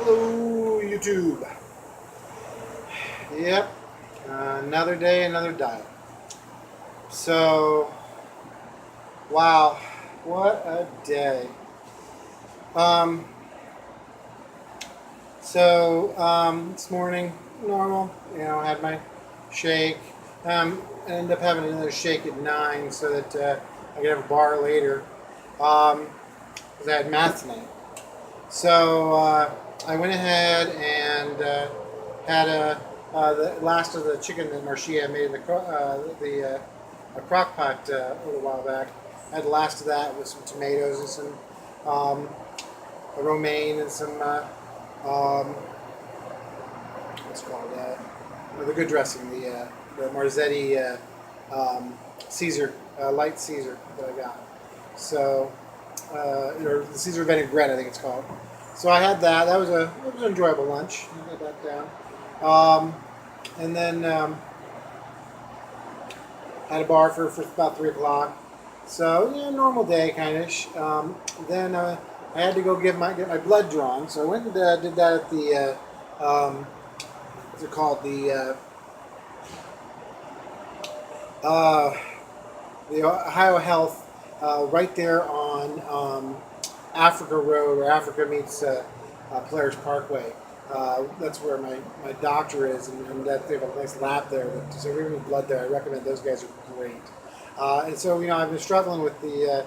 Hello, YouTube. Yep, another day, another diet. So, wow, what a day. Um, this morning, normal. Had my shake. I ended up having another shake at 9 so that I could have a bar later. Because I had math tonight. So I went ahead and had the last of the chicken that Marcia made in the a crock pot a little while back. I had the last of that with some tomatoes and some romaine and some what's it called the good dressing, the Marzetti Caesar light Caesar that I got. So or the Caesar vinaigrette, I think it's called. So I had that. It was an enjoyable lunch. I got that down. And then had a bar for about 3 o'clock. So normal day kind of. Then I had to go get my blood drawn. So I went and did that at the what's it called, the Ohio Health, right there on Africa Road, where Africa meets Polaris Parkway. That's where my doctor is, and that they have a nice lab there. So if you have blood there, I recommend those guys are great. And so I've been struggling with the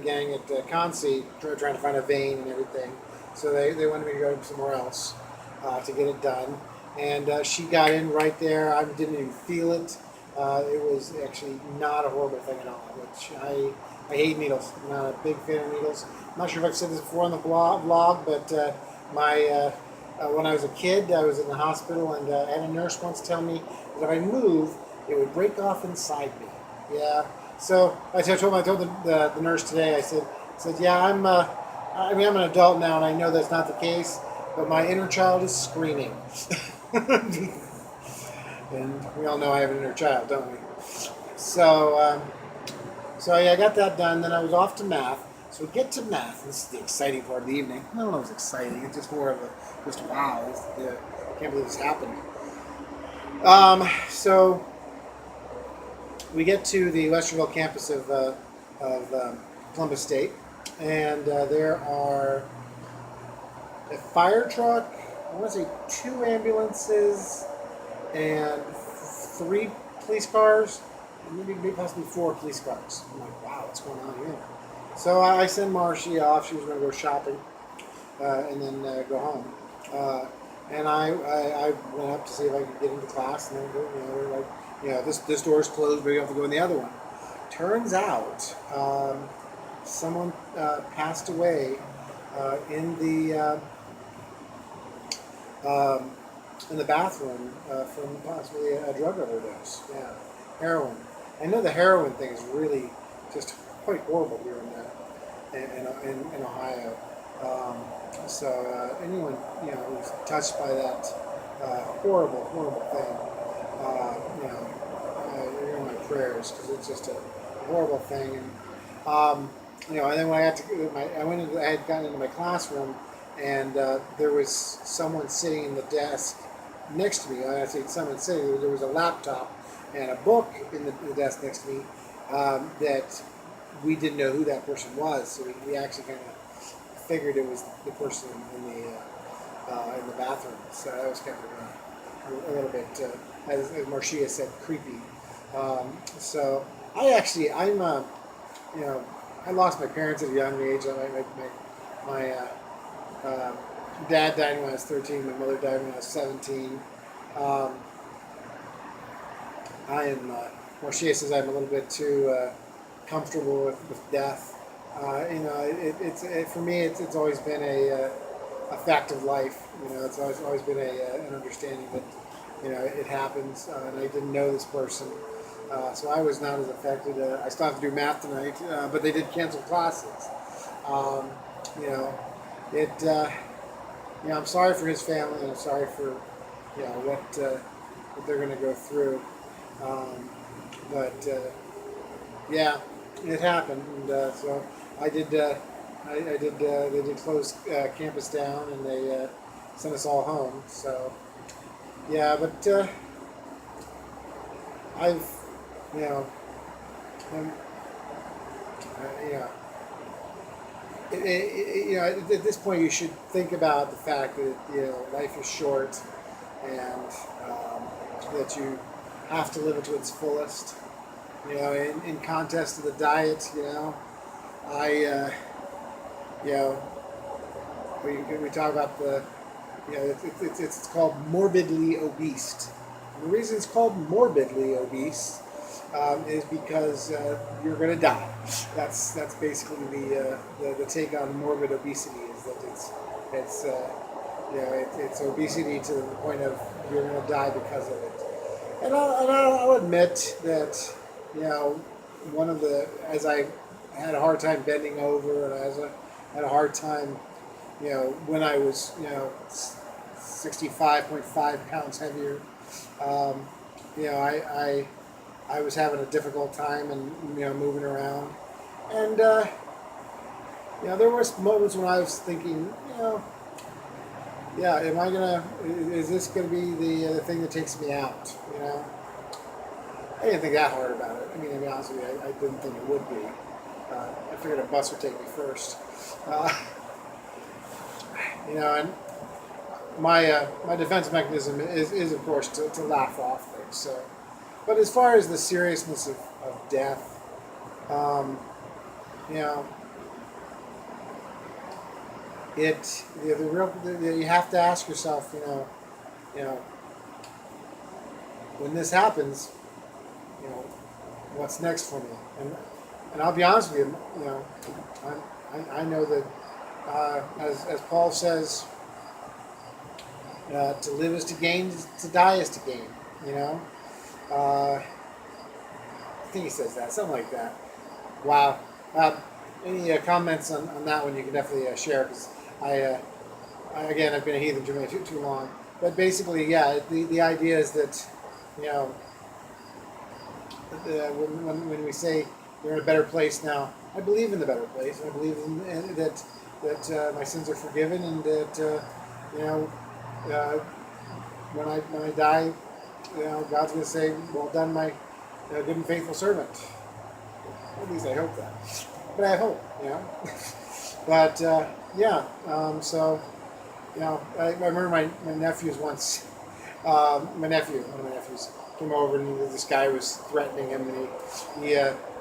gang at Concy, trying to find a vein and everything. So they wanted me to go somewhere else to get it done. And she got in right there. I didn't even feel it. It was actually not a horrible thing at all, which I hate needles. I'm not a big fan of needles. I'm not sure if I've said this before on the vlog, but when I was a kid, I was in the hospital, and I had a nurse once tell me that if I move, it would break off inside me. Yeah. So I told the nurse today. I said, yeah, I'm an adult now, and I know that's not the case, but my inner child is screaming. And we all know I have an inner child, don't we? So, yeah, I got that done. Then I was off to math. So we get to math. This is the exciting part of the evening. I don't know if it's exciting. It's just more of just wow. I can't believe this happened. So we get to the Westerville campus of Columbus State, and there are a fire truck, I want to say 2 ambulances, and 3 police cars, maybe possibly 4 police cars. I'm like, wow, what's going on here? So I send Marcia off. She was going to go shopping and then go home. And I went up to see if I could get into class, and then they're like, this door is closed, but you have to go in the other one. Turns out someone passed away in the bathroom from possibly a drug overdose. Yeah, heroin. I know the heroin thing is really just quite horrible here in Ohio. So anyone who's touched by that horrible thing, you're in my prayers, because it's just a horrible thing. And and then when I had gotten into my classroom, and there was someone sitting in the desk next to me. I say someone sitting. There was a laptop and a book in the desk next to me that we didn't know who that person was. So we actually kind of figured it was the person in the bathroom. So that was kind of a little bit, as Marcia said, creepy. So I lost my parents at a young age. My dad died when I was 13. My mother died when I was 17. Marcia says I'm a little bit too comfortable with death. For me, it's always been a fact of life. It's always been an understanding that it happens, and I didn't know this person, so I was not as affected. I still have to do math tonight, but they did cancel classes. I'm sorry for his family, and I'm sorry for what they're going to go through. But yeah, it happened, and so I did I did. They did close campus down, and they sent us all home. So yeah, but I've, you know, I'm, you know, at this point, you should think about the fact that life is short, and that you have to live it to its fullest. In contest to the diet, I, you know, we talk about it's called morbidly obese. And the reason it's called morbidly obese is because you're going to die. That's basically the take on morbid obesity, is that it's obesity to the point of you're going to die because of it. And I'll admit that one of the as I had a hard time bending over, and had a hard time when I was 65.5 pounds heavier. Um, I was having a difficult time and moving around, and there was moments when I was thinking, yeah, is this gonna be the thing that takes me out? I didn't think that hard about it. I mean, to be honest with you, I didn't think it would be. I figured a bus would take me first. Uh, and my defense mechanism is of course to laugh off things. So, but as far as the seriousness of death, you know, you have to ask yourself, when this happens, what's next for me? And I'll be honest with you, I know that as Paul says, to live is to gain, to die is to gain. I think he says that, something like that. Wow. Any comments on that one? You can definitely share, because again, I've been a heathen too long. But basically, yeah, the idea is that when we say we're in a better place now, I believe in the better place. I believe that my sins are forgiven, and that when I die, God's going to say, "Well done, my good and faithful servant." At least I hope that. But I have hope, But yeah, so I remember my nephews once. One of my nephews, came over, and this guy was threatening him, and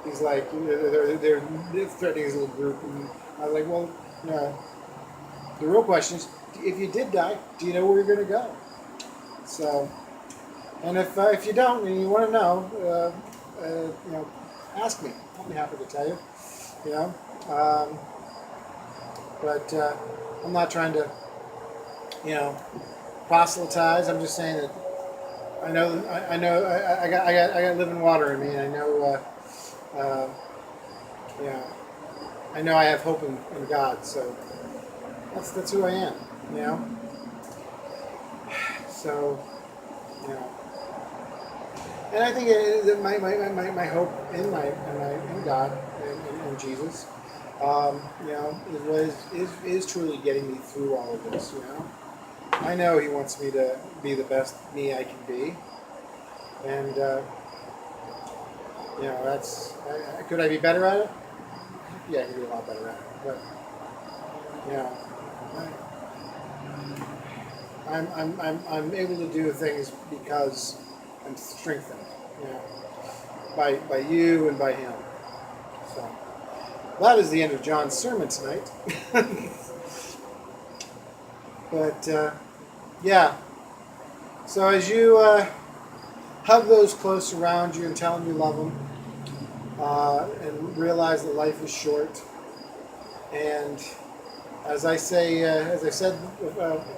he's like, they're threatening his little group, and I was like, well, the real question is, if you did die, do you know where you're going to go? So, and if you don't, and you want to know, ask me. I'll be happy to tell you. But I'm not trying to, proselytize. I'm just saying that I got living water in me, and I know, I know I have hope in God. So that's who I am. So, and I think that my hope in God and in Jesus, is truly getting me through all of this. I know He wants me to be the best me I can be, and that's. Could I be better at it? Yeah, I could be a lot better at it, but I'm able to do things because I'm strengthened, by you and by Him. So that is the end of John's sermon tonight. But yeah. So as you hug those close around you and tell them you love them, and realize that life is short, and as I said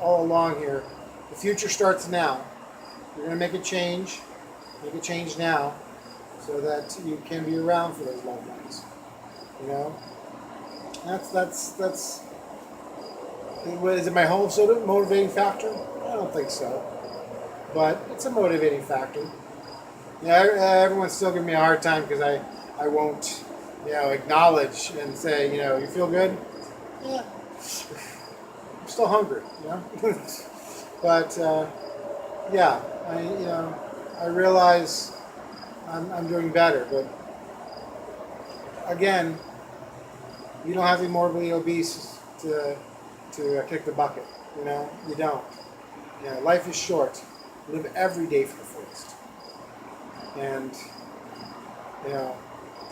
all along here, the future starts now. You're going to make a change. Make a change now, so that you can be around for those loved ones. That's. Is it my whole sort of motivating factor? I don't think so, but it's a motivating factor. Everyone's still giving me a hard time because I won't, acknowledge and say, you feel good. Yeah, I'm still hungry, you know. But yeah, I realize I'm doing better. But again, you don't have to be morbidly obese to kick the bucket. You know, you don't. You know, life is short. Live every day for the fullest. And you know,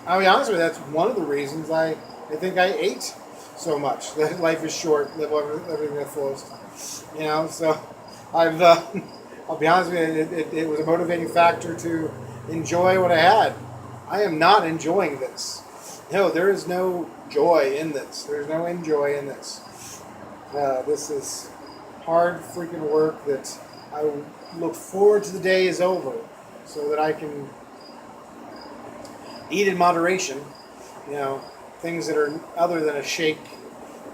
I'll be honest with you. That's one of the reasons I think I ate so much. That life is short. Live everything to the fullest. You know, so I've. I'll be honest with you. It was a motivating factor to enjoy what I had. I am not enjoying this. No, there is no joy in this. There's no enjoy in this. This is hard freaking work that I look forward to the day is over so that I can eat in moderation, you know, things that are other than a shake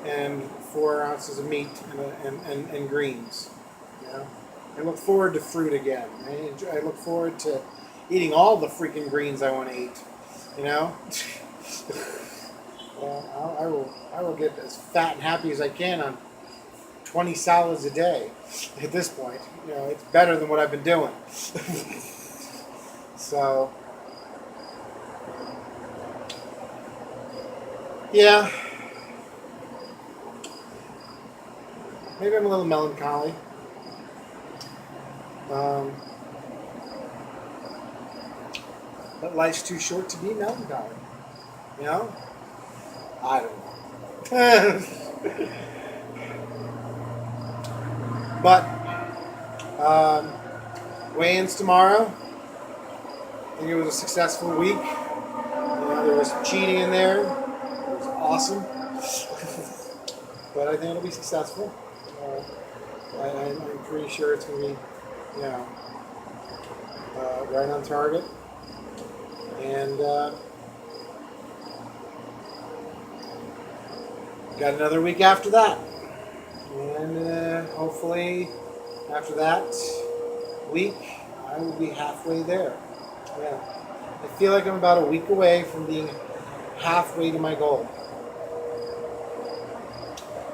and 4 ounces of meat and greens. You know, I look forward to fruit again. I look forward to eating all the freaking greens I want to eat. You know, well, I will get as fat and happy as I can on 20 salads a day. At this point, you know, it's better than what I've been doing. So. Yeah, maybe I'm a little melancholy. Um, but life's too short to be melancholy. You know? I don't know. But, weigh-ins tomorrow. I think it was a successful week. You know, there was some cheating in there. It was awesome. But I think it'll be successful. I'm pretty sure it's going to be, you know, right on target. And got another week after that. And hopefully after that week, I will be halfway there. Yeah. I feel like I'm about a week away from being halfway to my goal.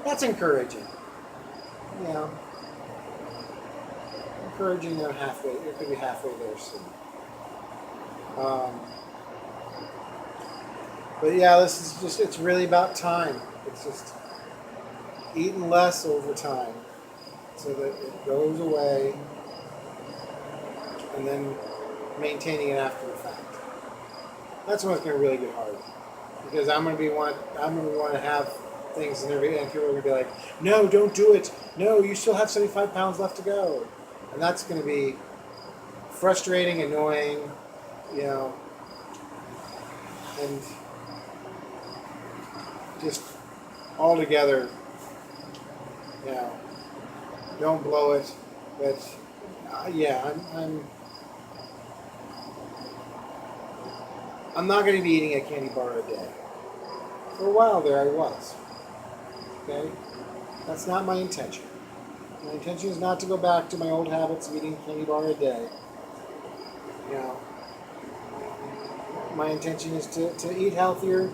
That's encouraging. You know, encouraging that I'm halfway. It could be halfway there soon. But yeah, this is just—it's really about time. It's just eating less over time, so that it goes away, and then maintaining it after the fact. That's when it's going to really get hard, because I'm going to want to have things, and people are going to be like, "No, don't do it. No, you still have 75 pounds left to go," and that's going to be frustrating, annoying, you know, and just altogether, you know, don't blow it. But yeah, I'm not going to be eating a candy bar a day. For a while there, I was. Okay, that's not my intention. My intention is not to go back to my old habits of eating a candy bar a day. You know, my intention is to eat healthier.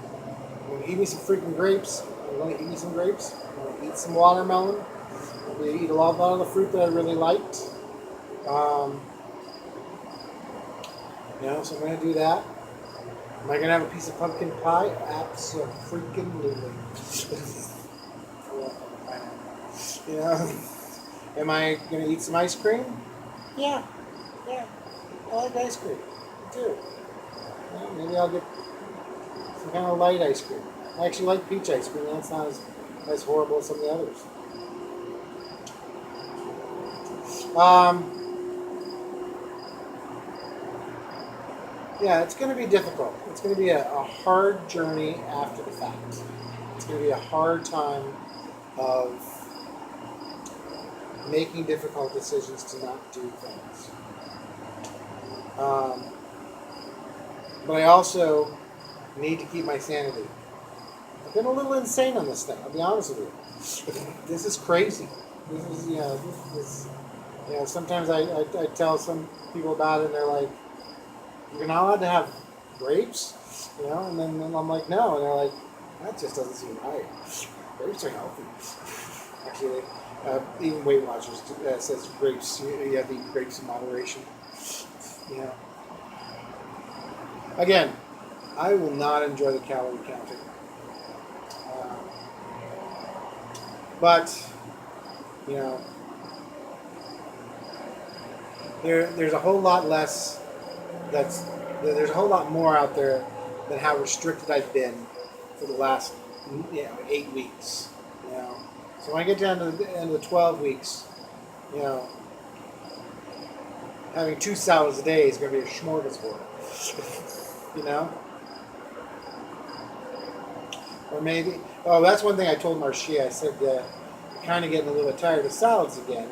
I'm going to eat me some freaking grapes. I'm going to eat me some grapes. I'm going to eat some watermelon. I'm going to eat a lot of the fruit that I really liked. You know, so I'm going to do that. Am I going to have a piece of pumpkin pie? Absolutely. You know, am I going to eat some ice cream? Yeah. I like ice cream. I do. Well, maybe I'll get some kind of light ice cream. I actually like peach ice cream. That's not as horrible as some of the others. Yeah, it's going to be difficult. It's going to be a hard journey after the fact. It's going to be a hard time of making difficult decisions to not do things. But I also need to keep my sanity. I've been a little insane on this thing, I'll be honest with you. This is crazy. This is, sometimes I tell some people about it and they're like, "You're not allowed to have grapes?" You know, and then I'm like, "No," and they're like, "That just doesn't seem right." Grapes are healthy. Actually, even Weight Watchers says grapes. You have to eat grapes in moderation. You know. Again, I will not enjoy the calorie counting. Uh, but you know, there's a whole lot less. There's a whole lot more out there than how restricted I've been for the last 8 weeks. You know, so when I get down to the end of the 12 weeks, you know, having 2 salads a day is going to be a smorgasbord. You know, or maybe. Oh, that's one thing I told Marcia. I said, I'm kind of getting a little bit tired of salads again.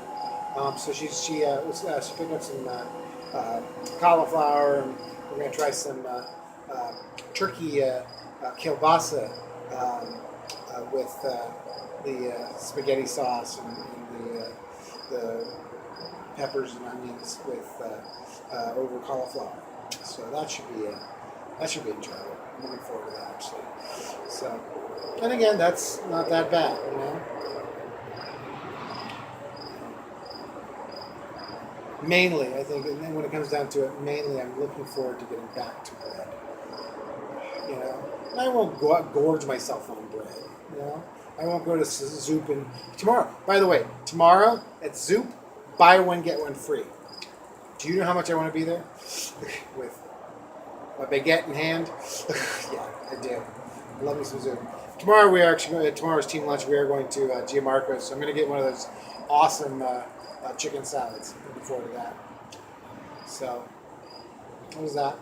So she picked up some cauliflower, and we're going to try some turkey kielbasa with the spaghetti sauce and the peppers and onions with over cauliflower. So that should be enjoyable. I'm looking forward to that actually. So, and again, that's not that bad, you know. Mainly, I think, and then when it comes down to it, mainly I'm looking forward to getting back to bread. You know, and I won't gorge myself on bread. You know, I won't go to Zoop and tomorrow. By the way, tomorrow at Zoop, buy one get one free. Do you know how much I want to be there? With a baguette in hand? Yeah, I do. I love me some Zoop. Tomorrow we are actually tomorrow's team lunch. We are going to Gianmarco's. So I'm going to get one of those awesome chicken salads. Looking forward to that. So, what was that?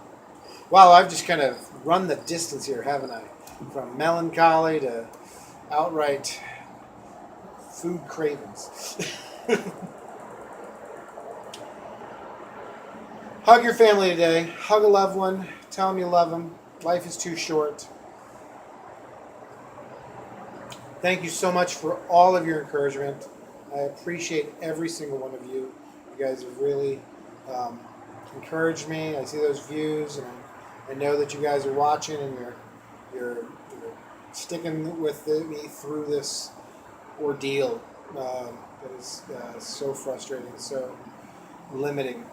Wow, I've just kind of run the distance here, haven't I? From melancholy to outright food cravings. Hug your family today. Hug a loved one. Tell them you love them. Life is too short. Thank you so much for all of your encouragement. I appreciate every single one of you. You guys have really encouraged me. I see those views, and I know that you guys are watching, and you're sticking with me through this ordeal that is so frustrating, so limiting.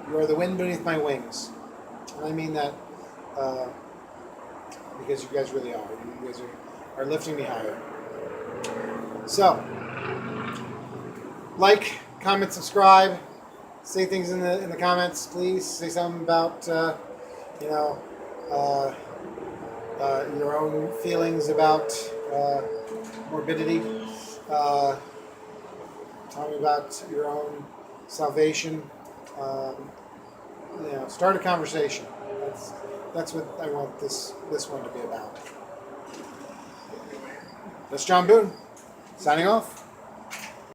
You are the wind beneath my wings, and I mean that because you guys really are. You guys are lifting me higher. So, like, comment, subscribe, say things in the comments, please. Say something about your own feelings about morbidity. Tell me about your own salvation. Start a conversation. That's what I want this one to be about. That's John Boone, signing off.